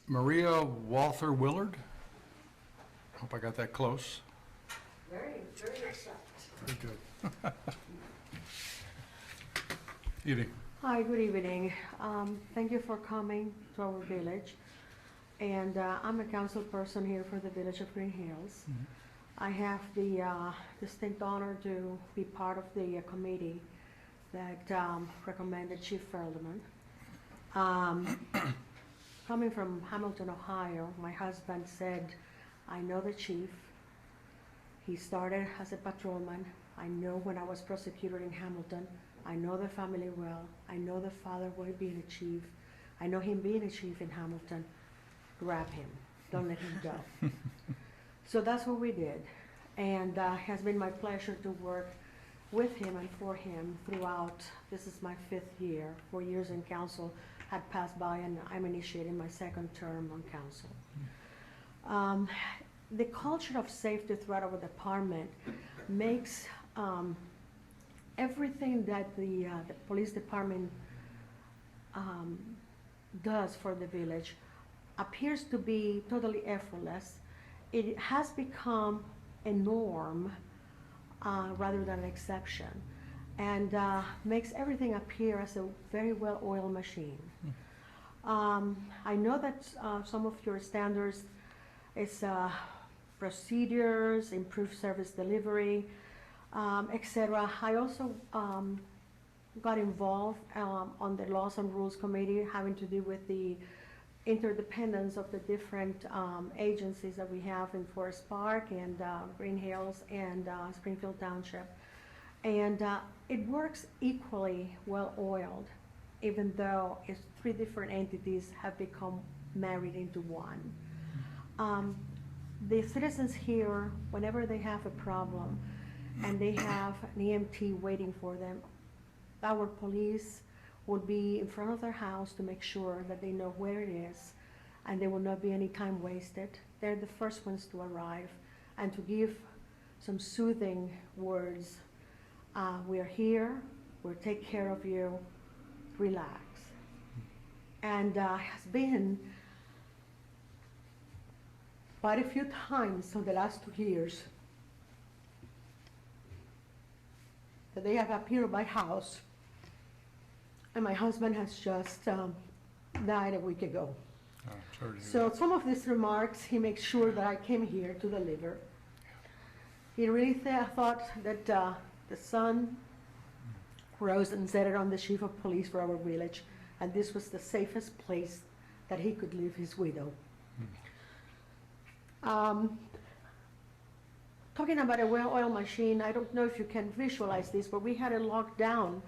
Maria Walther Willard. Hope I got that close. Very exact. Very good. Evening. Hi, good evening. Thank you for coming to our village. And I'm a council person here for the village of Greenhills. I have the distinct honor to be part of the committee that recommended Chief Feldman. Coming from Hamilton, Ohio, my husband said, I know the chief. He started as a patrolman. I know when I was prosecutor in Hamilton. I know the family well. I know the father being a chief. I know him being a chief in Hamilton. Grab him. Don't let him go. So that's what we did. And it has been my pleasure to work with him and for him throughout. This is my 5th year. 4 years in council had passed by, and I'm initiating my 2nd term on council. The culture of safety throughout our department makes everything that the police department does for the village appears to be totally effortless. It has become a norm rather than an exception, and makes everything appear as a very well-oiled machine. I know that some of your standards is procedures, improved service delivery, etc. I also got involved on the Laws and Rules Committee having to do with the interdependence of the different agencies that we have in Forest Park and Greenhills and Springfield Township. And it works equally well-oiled, even though it's three different entities have become married into one. The citizens here, whenever they have a problem and they have an EMT waiting for them, our police will be in front of their house to make sure that they know where it is and there will not be any time wasted. They're the first ones to arrive and to give some soothing words. We are here, we'll take care of you, relax. And has been quite a few times in the last 2 years that they have appeared at my house, and my husband has just died a week ago. Oh, sorry to hear So that. some of these remarks, he makes sure that I came here to deliver. He really thought that the sun rose and set it on the chief of police for our village, and this was the safest place that he could leave his widow. Talking about a well-oiled machine, I don't know if you can visualize this, but we had it locked down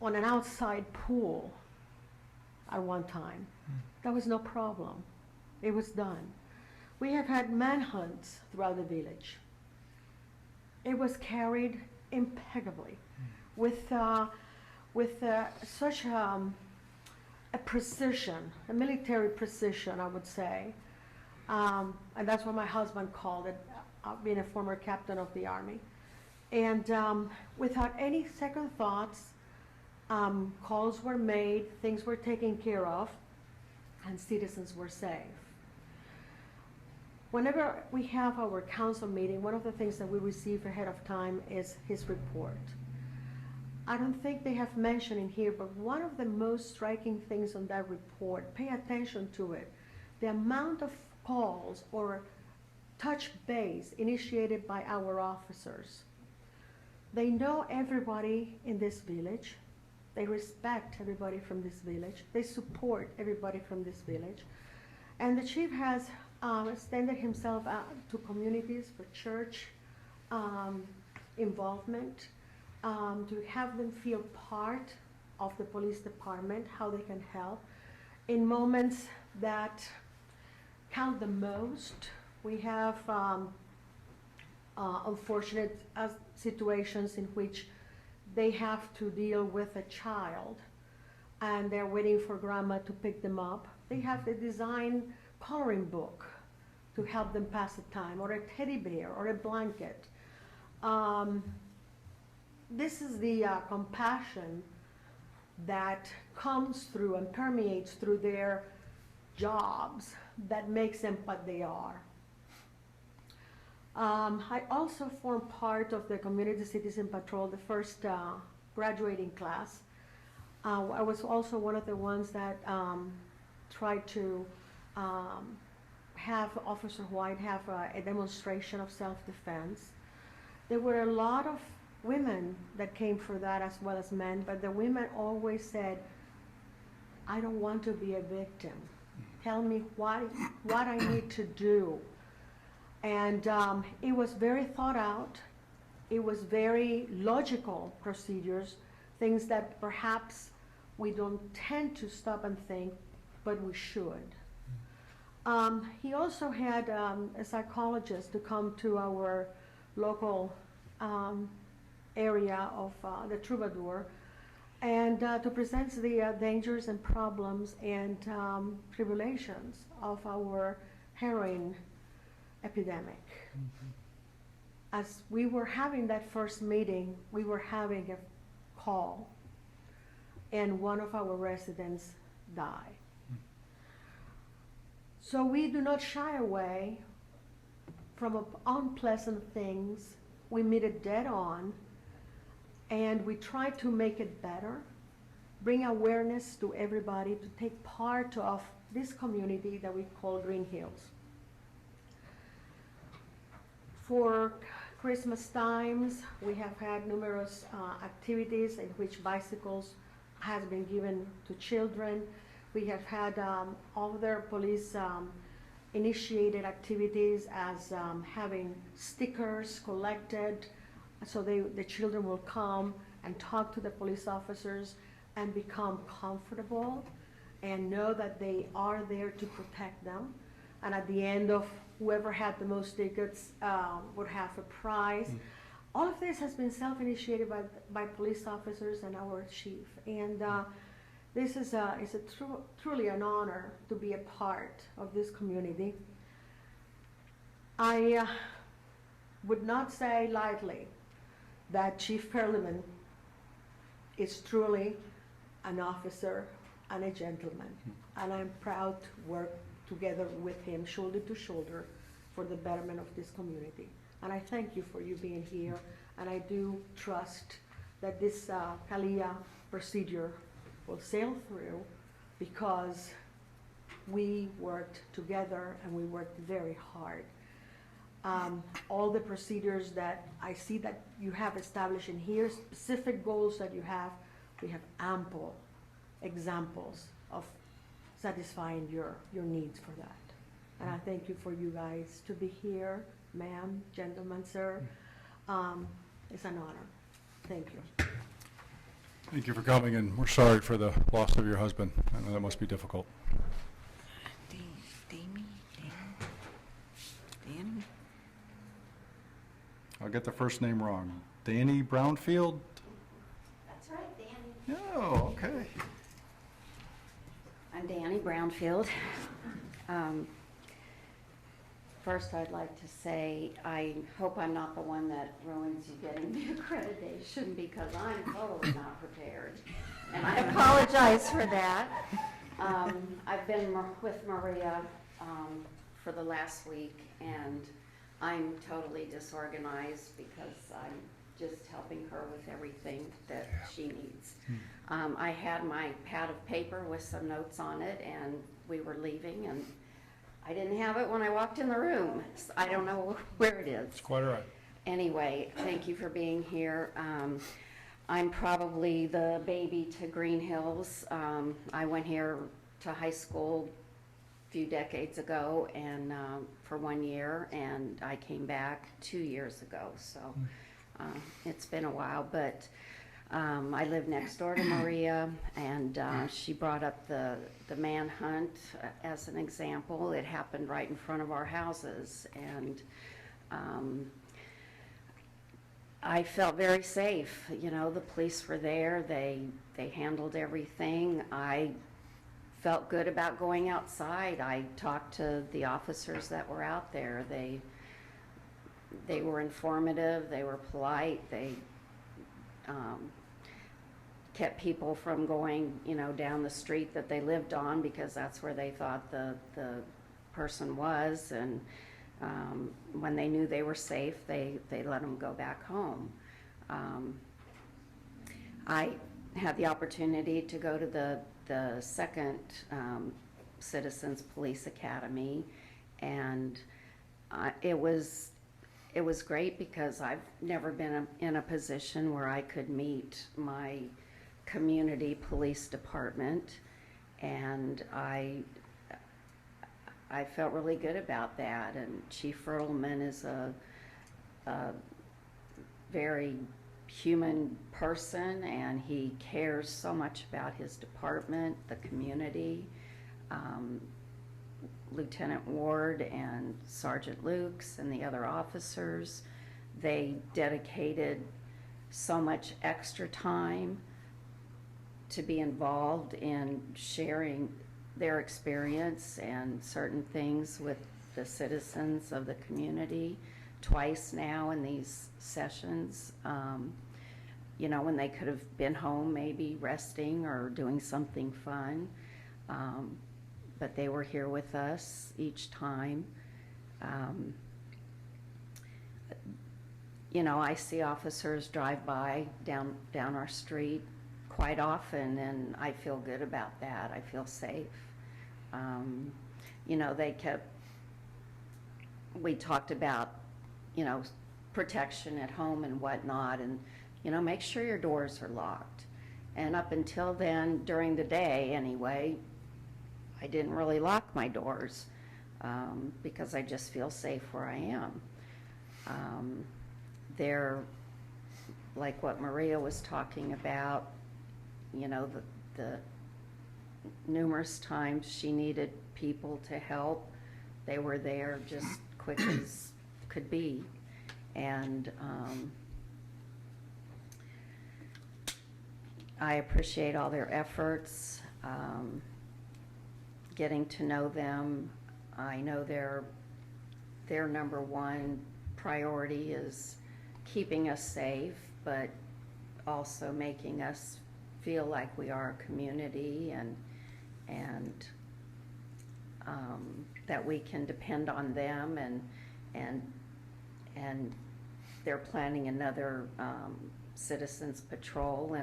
on an outside pool at one time. That was no problem. It was done. We have had manhunts throughout the village. It was carried impeccably with such a precision, a military precision, I would say. And that's what my husband called it, being a former captain of the Army. And without any second thoughts, calls were made, things were taken care of, and citizens were safe. Whenever we have our council meeting, one of the things that we receive ahead of time is his report. I don't think they have mentioned in here, but one of the most striking things on that report, pay attention to it, the amount of calls or touch base initiated by our officers. They know everybody in this village. They respect everybody from this village. They support everybody from this village. And the chief has extended himself out to communities for church involvement, to have them feel part of the police department, how they can help. In moments that count the most, we have unfortunate situations in which they have to deal with a child and they're waiting for grandma to pick them up. They have the design coloring book to help them pass the time, or a teddy bear, or a blanket. This is the compassion that comes through and permeates through their jobs that makes them what they are. I also form part of the Community Citizen Patrol, the first graduating class. I was also one of the ones that tried to have Officer White have a demonstration of self-defense. There were a lot of women that came for that as well as men, but the women always said, I don't want to be a victim. Tell me what I need to do. And it was very thought out. It was very logical procedures, things that perhaps we don't tend to stop and think, but we should. He also had a psychologist to come to our local area of the Troubadour and to present the dangers and problems and tribulations of our heroin epidemic. As we were having that first meeting, we were having a call and one of our residents died. So we do not shy away from unpleasant things we meet it dead on, and we try to make it better, bring awareness to everybody to take part of this community that we call Greenhills. For Christmas times, we have had numerous activities in which bicycles has been given to children. We have had other police initiated activities as having stickers collected, so the children will come and talk to the police officers and become comfortable and know that they are there to protect them. And at the end of whoever had the most tickets would have a prize. All of this has been self-initiated by police officers and our chief. And this is truly an honor to be a part of this community. I would not say lightly that Chief Perliman is truly an officer and a gentleman. And I'm proud to work together with him, shoulder to shoulder, for the betterment of this community. And I thank you for you being here, and I do trust that this CALEA procedure will sail through, because we worked together and we worked very hard. All the procedures that I see that you have established in here, specific goals that you have, we have ample examples of satisfying your needs for that. And I thank you for you guys to be here, ma'am, gentlemen, sir. It's an honor. Thank you. Thank you for coming, and we're sorry for the loss of your husband. I know that must be difficult. Danny? I'll get the first name wrong. Danny Brownfield? That's right, Danny. Oh, okay. I'm Danny Brownfield. First, I'd like to say I hope I'm not the one that ruins you getting the accreditation, because I'm totally not prepared. And I apologize for that. I've been with Maria for the last week, and I'm totally disorganized because I'm just helping her with everything that she needs. I had my pad of paper with some notes on it, and we were leaving, and I didn't have it when I walked in the room. So I don't know where it is. It's quite all right. Anyway, thank you for being here. I'm probably the baby to Greenhills. I went here to high school a few decades ago, and for 1 year, and I came back 2 years ago. So it's been a while, but I live next door to Maria, and she brought up the manhunt as an example. It happened right in front of our houses, and I felt very safe. You know, the police were there. They handled everything. I felt good about going outside. I talked to the officers that were out there. They were informative. They were polite. They kept people from going, you know, down the street that they lived on, because that's where they thought the person was. And when they knew they were safe, they let them go back home. I had the opportunity to go to the second Citizens Police Academy, and it was great, because I've never been in a position where I could meet my community police department, and I felt really good about that. And Chief Ertleman is a very human person, and he cares so much about his department, the community. Lieutenant Ward and Sergeant Lukes and the other officers, they dedicated so much extra time to be involved in sharing their experience and certain things with the citizens of the community. Twice now in these sessions, you know, when they could have been home maybe resting or doing something fun, but they were here with us each time. you know, I see officers drive by down our street quite often, and I feel good about that. I feel safe. You know, we talked about, you know, protection at home and whatnot, and, you know, make sure your doors are locked. And up until then, during the day anyway, I didn't really lock my doors because I just feel safe where I am. They're, like what Maria was talking about, you know, the numerous times she needed people to help, they were there just quick as could be. And I appreciate all their efforts, getting to know them. I know their number one priority is keeping us safe, but also making us feel like we are a community, and that we can depend on them, and they're planning another citizens patrol,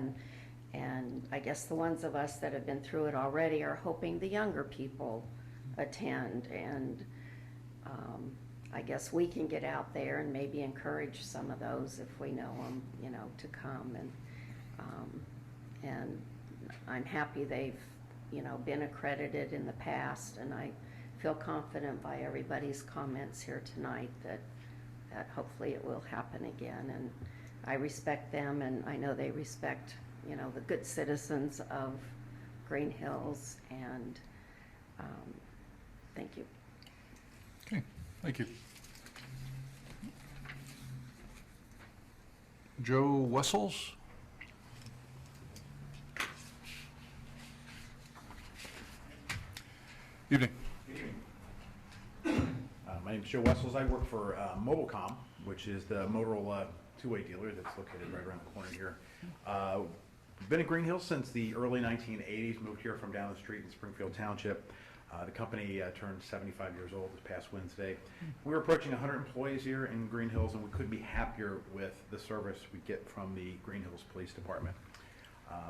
and I guess the ones of us that have been through it already are hoping the younger people attend, and I guess we can get out there and maybe encourage some of those if we know them, you know, to come, and I'm happy they've, you know, been accredited in the past, and I feel confident by everybody's comments here tonight that hopefully it will happen again. And I respect them, and I know they respect, you know, the good citizens of Greenhills, and thank you. Okay, thank you. Joe Wessels? Evening. My name is Joe Wessels. I work for Mobilecom, which is the Motorola two-way dealer that's located right around the corner here. Been in Greenhills since the early 1980s, moved here from down the street in Springfield Township. The company turned 75 years old this past Wednesday. We're approaching 100 employees here in Greenhills, and we couldn't be happier with the service we get from the Greenhills Police Department.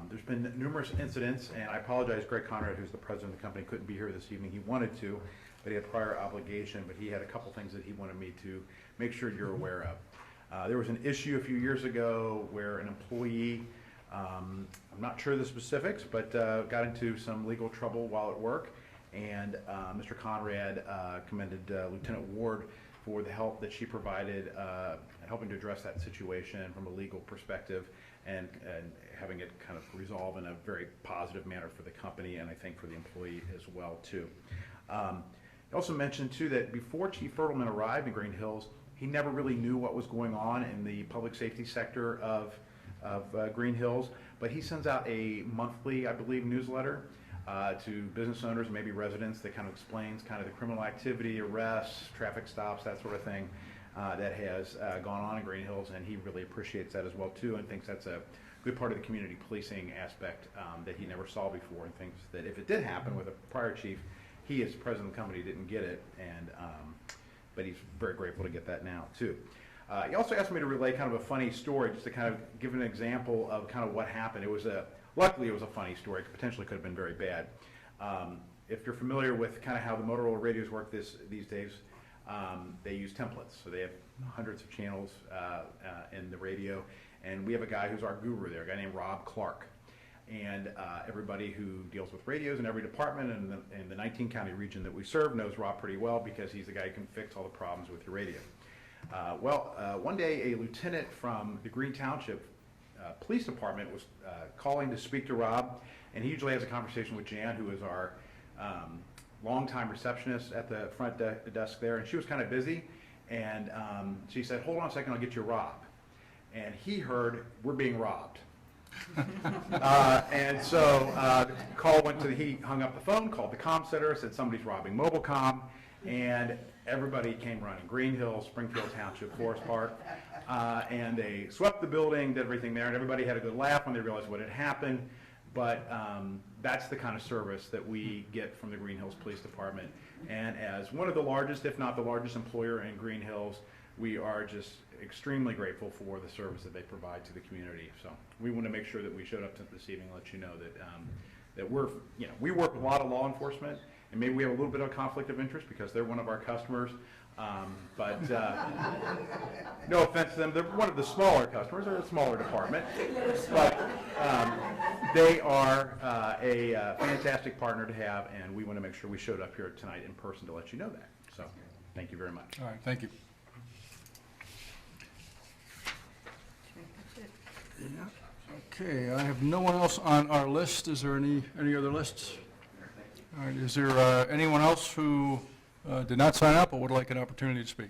There's been numerous incidents, and I apologize, Greg Conrad, who's the president of the company, couldn't be here this evening. He wanted to, but he had prior obligation, but he had a couple things that he wanted me to make sure you're aware of. There was an issue a few years ago where an employee, I'm not sure the specifics, but got into some legal trouble while at work, and Mr. Conrad commended Lieutenant Ward for the help that she provided helping to address that situation from a legal perspective, and having it kind of resolve in a very positive manner for the company, and I think for the employee as well too. He also mentioned too that before Chief Fertelman arrived in Greenhills, he never really knew what was going on in the public safety sector of Greenhills, but he sends out a monthly, I believe, newsletter to business owners and maybe residents that kind of explains kind of the criminal activity, arrests, traffic stops, that sort of thing that has gone on in Greenhills, and he really appreciates that as well too, and thinks that's a good part of the community policing aspect that he never saw before, and thinks that if it did happen with a prior chief, he as president of the company didn't get it, and but he's very grateful to get that now too. He also asked me to relay kind of a funny story, just to kind of give an example of kind of what happened. It was luckily it was a funny story. It potentially could have been very bad. If you're familiar with kind of how the Motorola radios work these days, they use templates. So they have hundreds of channels in the radio, and we have a guy who's our guru there, a guy named Rob Clark. And everybody who deals with radios in every department in the 19-county region that we serve knows Rob pretty well, because he's the guy who can fix all the problems with your radio. One day a lieutenant from the Green Township Police Department was calling to speak to Rob, and he usually has a conversation with Jan, who is our longtime receptionist at the front desk there, and she was kind of busy, and she said, "Hold on a second, I'll get you Rob." And he heard, "We're being robbed." And so the call went to he hung up the phone, called the comm center, said somebody's robbing Mobilecom, and everybody came running. Greenhills, Springfield Township, Forest Park, and they swept the building, did everything there, and everybody had a good laugh when they realized what had happened. But that's the kind of service that we get from the Greenhills Police Department. And as one of the largest, if not the largest employer in Greenhills, we are just extremely grateful for the service that they provide to the community. So we want to make sure that we showed up this evening, let you know that that we're, we work with a lot of law enforcement, and maybe we have a little bit of conflict of interest because they're one of our customers. But no offense to them, they're one of the smaller customers. They're a smaller department, but they are a fantastic partner to have, and we want to make sure we showed up here tonight in person to let you know that. So thank you very much. All right, thank you. Okay, I have no one else on our list. Is there any other lists? All right, is there anyone else who did not sign up but would like an opportunity to speak?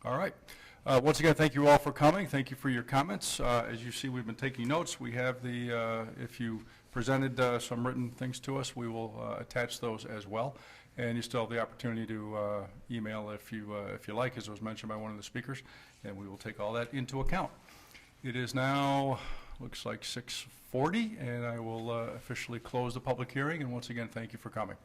All right. Once again, thank you all for coming. Thank you for your comments. As you see, we've been taking notes. We have the, if you presented some written things to us, we will attach those as well. And you still have the opportunity to email if you like, as was mentioned by one of the speakers, and we will take all that into account. It is now, looks like 6:40, and I will officially close the public hearing. And once again, thank you for coming.